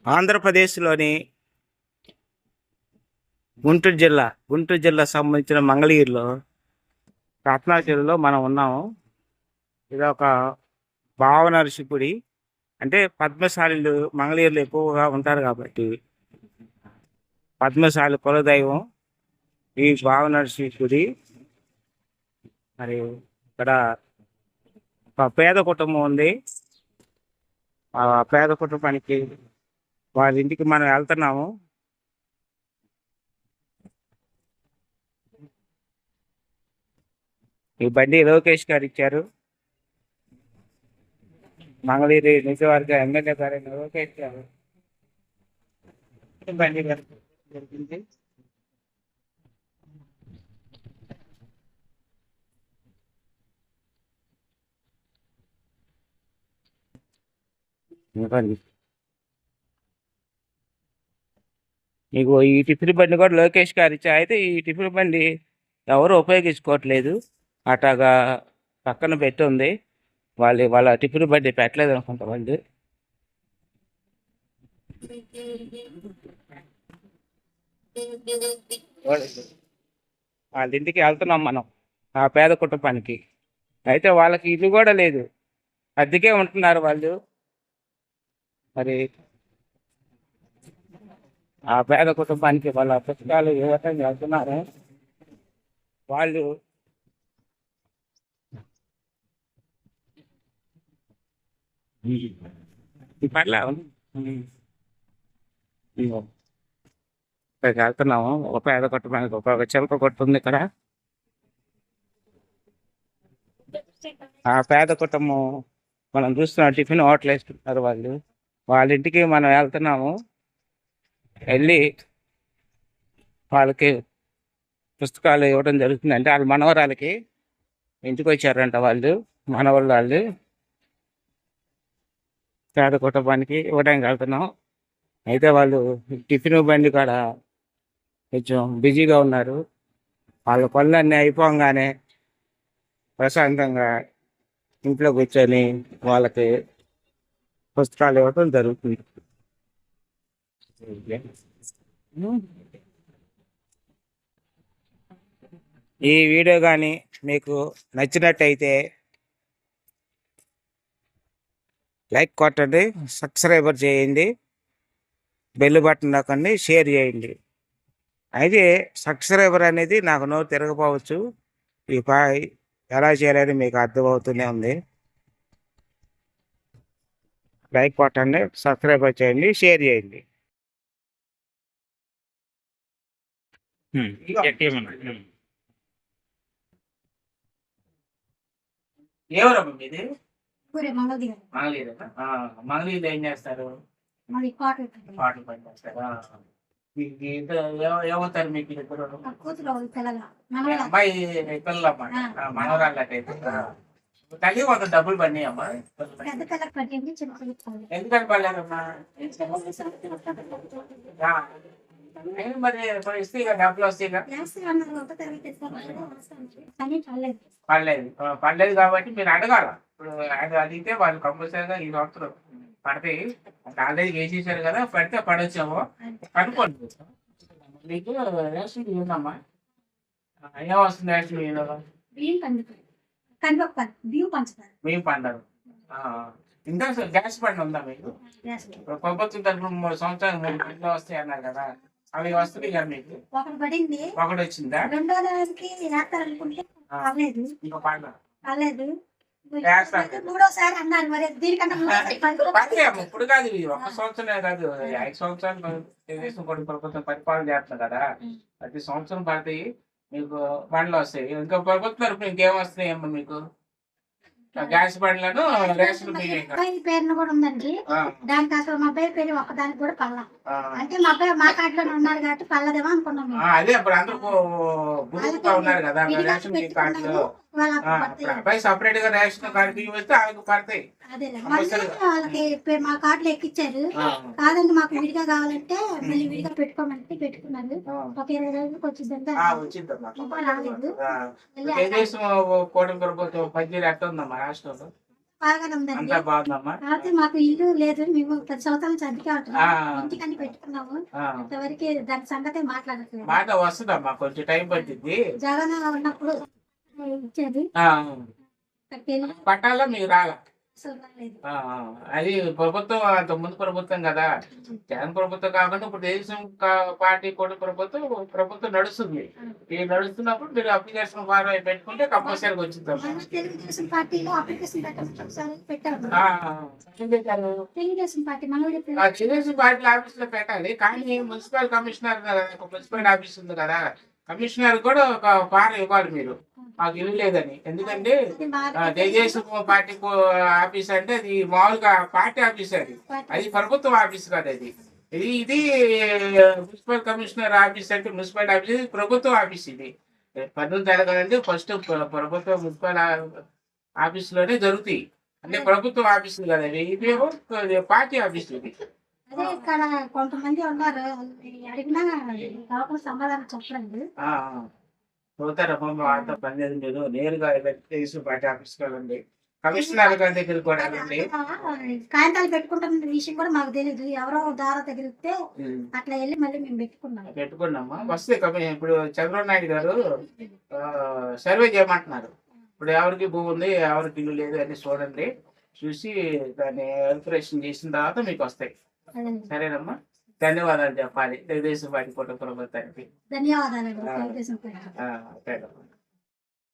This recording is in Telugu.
ఆంధ్రప్రదేశ్లోని గుంటూరు జిల్లా సంబంధించిన మంగళగిరిలో రత్నాచలంలో మనం ఉన్నాము. ఇది ఒక భావనర్షి గుడి. అంటే పద్మశాలీలు మంగళగిరిలో ఎక్కువగా ఉంటారు కాబట్టి పద్మశాలి కులదైవం ఈ భావనర్షి గుడి. మరి ఇక్కడ ఒక పేద కుటుంబం ఉంది. ఆ పేద కుటుంబానికి వాళ్ళ ఇంటికి మనం వెళ్తున్నాము. ఈ బండి లోకేష్ గారు ఇచ్చారు. మంగళగిరి నిజవర్గ ఎమ్మెల్యే గారు లోకేష్ గారు బండి జరిగింది. మీకు ఈ టిఫిన్ బండి కూడా లోకేష్ గారు ఇచ్చా. అయితే ఈ టిఫిన్ బండి ఎవరు ఉపయోగించుకోవట్లేదు. అట్లాగా పక్కన పెట్టి ఉంది. వాళ్ళ టిఫిన్ బండి పెట్టలేదు అనుకుంటా వాళ్ళు. వాళ్ళ ఇంటికి వెళ్తున్నాం మనం, ఆ పేద కుటుంబానికి. అయితే వాళ్ళకి ఇల్లు కూడా లేదు, అద్దెకే ఉంటున్నారు వాళ్ళు. మరి ఆ పేద కుటుంబానికి వాళ్ళ పుస్తకాలు ఇవ్వటం వెళ్తున్నారు వాళ్ళు. పర్లే ఇక్కడికి వెళ్తున్నాము. ఒక పేద కుటుంబానికి ఒక చిలక కొట్టుంది ఇక్కడ. ఆ పేద కుటుంబం మనం చూస్తున్నాం, టిఫిన్ హోటల్ వేసుకుంటున్నారు వాళ్ళు. వాళ్ళ ఇంటికి మనం వెళ్తున్నాము. వెళ్ళి వాళ్ళకి పుస్తకాలు ఇవ్వడం జరుగుతుంది. అంటే వాళ్ళ మనవరాలకి ఇంటికి వచ్చారంట వాళ్ళు, వాళ్ళు పేద కుటుంబానికి ఇవ్వడానికి వెళ్తున్నాం. అయితే వాళ్ళు టిఫిన్ బండి కాడ కొంచెం బిజీగా ఉన్నారు. వాళ్ళ పనులన్నీ అయిపోగానే ప్రశాంతంగా ఇంట్లో కూర్చొని వాళ్ళకి పుస్తకాలు ఇవ్వడం జరుగుతుంది. ఈ వీడియో కానీ మీకు నచ్చినట్టయితే లైక్ కొట్టండి, సబ్స్క్రైబర్ చేయండి, బెల్ బటన్ నొక్కండి, షేర్ చేయండి. అయితే సబ్స్క్రైబర్ అనేది నాకు నోరు తిరగపోవచ్చు. ఈ ఎలా చేయాలని మీకు అర్థమవుతూనే ఉంది. లైక్ కొట్టండి, సబ్స్క్రైబర్ చేయండి, షేర్ చేయండి. ఎవరమ్మా మీది? మంగళగిరిలో ఏం చేస్తారు? పాటలు పని చేస్తారా? ఏమవుతారు మీకు ఇద్దరు? అమ్మాయి పిల్లలమ్మా, మనవరాళ్ళకైతే తల్లి కొంత డబ్బులు పడినాయి అమ్మా. ఎందుకని పడలేదమ్మా? మరి ఇస్తే డబ్బులు వస్తాయి. పడలేదు కాబట్టి మీరు అడగాల. ఇప్పుడు అడిగితే వాళ్ళు కంపల్సరీగా ఈ సంవత్సరం పడతాయి. కాలేజీకి వేసేసారు కదా, పడితే పడొచ్చాము అనుకోండి. మీకు రేషన్ ఏందమ్మా? ఏమొస్తుంది రేషన్? బియ్యం పండరు. ఇంకా గ్యాస్ బండి ఉందా మీకు? ప్రభుత్వం తరఫున 3 సంవత్సరాలు 3 బండ్లు వస్తాయి అన్నారు కదా, అవి వస్తున్నాయి కదా మీకు? ఒకటి వచ్చిందా? ఇంకా పండదు. ఇప్పుడు కాదు, 1 సంవత్సరమే కాదు, 5 సంవత్సరాలు తెలుగుదేశం ప్రభుత్వం పరిపాలన చేస్తుంది కదా, ప్రతి సంవత్సరం పడతాయి మీకు బండ్లు వస్తాయి. ఇంకా ప్రభుత్వం తరఫున ఇంకేం వస్తున్నాయి అమ్మా మీకు? గ్యాస్ బండ్లను రేషన్ పేరును కూడా ఉందండి. దానికి అసలు మా అబ్బాయి పేరు ఒక్కదానికి కూడా పల్ల. అంటే మా అబ్బాయి మా కార్డులో ఉన్నారు కాబట్టి పల్లదేమో అనుకున్నాం. అదే ఇప్పుడు అందరూ ఉన్నారు కదా రేషన్ కార్డులో. అబ్బాయి సపరేట్ గా రేషన్ కార్డు బియ్యం వస్తే ఆమెకు పడతాయి. అదే వాళ్ళకి మా కార్డులో ఎక్కిచ్చారు. కాదండి మాకు విడిగా కావాలంటే మళ్ళీ విడిగా పెట్టుకోమంటే పెట్టుకున్నారు. ఒక 20 రోజులకు వచ్చిందంటే రాలేదు. కూటమి ప్రభుత్వం పనితీరు ఎట్లా ఉందమ్మా రాష్ట్రంలో? బాగానే ఉందండి. అంతా బాగుందమ్మా. కాకపోతే మాకు ఇల్లు లేదు, మేము 10 సంవత్సరాల నుంచి అద్దెకే ఆ, ఉంటున్నాం. ఇంటికని పెట్టుకున్నాము, ఆ. ఇంతవరకు దాని సంగతే మాట్లాడట్లేదు. మాట వస్తుందమ్మా, కొంచెం టైం పట్టింది. జగన్ ఉన్నప్పుడు ఇచ్చేది, ఆ, అక్కడికి వెళ్ళి పట్టాలో మీకు రాలా. అసలు రాలేదు. అది ప్రభుత్వం అంత ముందు ప్రభుత్వం కదా, జగన్ ప్రభుత్వం కాకుండా ఇప్పుడు తెలుగుదేశం పార్టీ కూడా ప్రభుత్వం నడుస్తుంది. ఈ నడుస్తున్నప్పుడు మీరు అప్లికేషన్ ఫారం అవి పెట్టుకుంటే కంపల్సరీగా వచ్చిందమ్మా. మన తెలుగుదేశం పార్టీలో అప్లికేషన్ పెట్టమని ఒకసారి పెట్టాము. ఏం పెట్టారు? తెలుగుదేశం పార్టీ మనోడి తెలుగుదేశం పార్టీ ఆఫీస్ లో పెట్టాలి, కానీ మున్సిపల్ కమిషనర్ కదా, మున్సిపల్ ఆఫీస్ ఉంది కదా, కమిషనర్ కూడా ఒక ఫారం ఇవ్వాలి మీరు, మాకు ఇల్లు లేదని. ఎందుకంటే తెలుగుదేశం పార్టీ ఆఫీస్ అంటే అది మామూలుగా పార్టీ ఆఫీస్, అది ప్రభుత్వం ఆఫీస్ కాదు. అది ఇది మున్సిపల్ కమిషనర్ ఆఫీస్ అంటే మున్సిపల్ ఆఫీస్, ఇది ప్రభుత్వ ఆఫీస్. ఇది పన్నులు జరగాలంటే ఫస్ట్ ప్రభుత్వ మున్సిపల్ ఆఫీస్ లోనే జరుగుతాయి, అంటే ప్రభుత్వ ఆఫీసులు కదా. ఇదేమో పార్టీ ఆఫీస్. ఇది అదే ఇక్కడ కొంతమంది ఉన్నారు, అడిగినా కాకుండా సమాధానం చెప్పలేదు. చూతారమ్మా, అంత పని లేదు. మీరు నేరుగా తెలుగుదేశం పార్టీ ఆఫీస్కి వెళ్ళండి, కమిషనర్ గారి దగ్గరికి కూడా వెళ్ళండి. కాగితాలు పెట్టుకుంటున్న విషయం కూడా మాకు తెలియదు, ఎవరో ద్వారా తగిలితే అట్లా వెళ్ళి మళ్ళీ మేము పెట్టుకున్నామా. వస్తే ఇప్పుడు చంద్రబాబు నాయుడు గారు సర్వే చేయమంటున్నారు. ఇప్పుడు ఎవరికి భూమి ఉంది, ఎవరికి ఇల్లు లేదు అని చూడండి, చూసి దాన్ని ఎల్కరేషన్ చేసిన తర్వాత మీకు వస్తాయి. సరేనమ్మా, ధన్యవాదాలు చెప్పాలి తెలుగుదేశం పార్టీ కుటుంబ ప్రభుత్వానికి. ధన్యవాదాలు.